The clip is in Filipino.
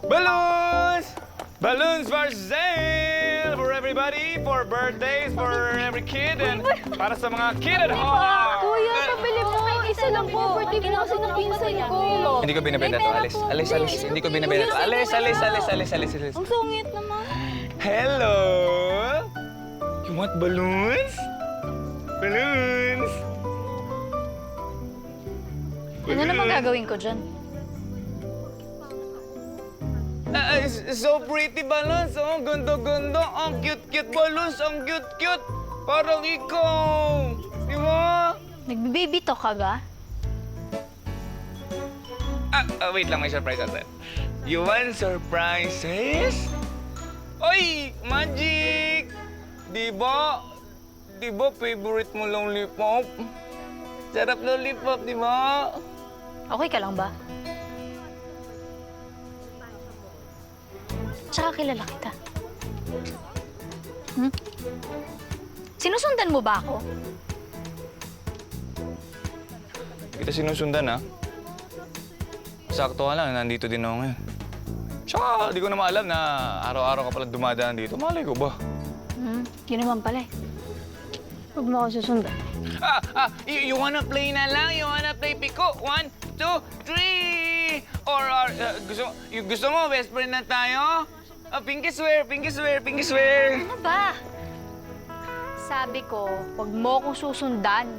Balloons! Balloons for sale! For everybody, for birthdays, for every kid, and para sa mga kid at home! Kuya, pabili mo. Isa lang po. Birthday po kasi ng pinsan ko. Hindi ko binibenta to. Alis, alis, alis. Hindi ko binibenta to. Alis, alis, alis, alis, alis, alis. Ang sungit naman. Hello! You want balloons? Balloons! Ano naman gagawin ko dyan? So pretty balloons, oh. Gundo-gundo. Ang cute-cute balloons. Ang cute-cute. Parang ikaw. Di ba? Nagbe-baby talk ka ba? Wait lang. May surprise ate. You want surprises? Oy! Magic! Di ba? Di ba favorite mo lollipop? Sarap lollipop, di ba? Okay ka lang ba? Tsaka kilala kita. Sinusundan mo ba ako? Kita sinusundan, ha? Sakto ka lang, nandito din ako ngayon. Tsaka, di ko naman alam na araw-araw ka pala dumadaan dito. Malay ko ba? Yun naman pala eh. Huwag mo ako susundan. You wanna play na lang? You wanna play piko? 1, 2, 3! Or gusto mo, best friend na tayo? Pinky swear, pinky swear, pinky swear! Ano ba? Sabi ko, huwag mo akong susundan.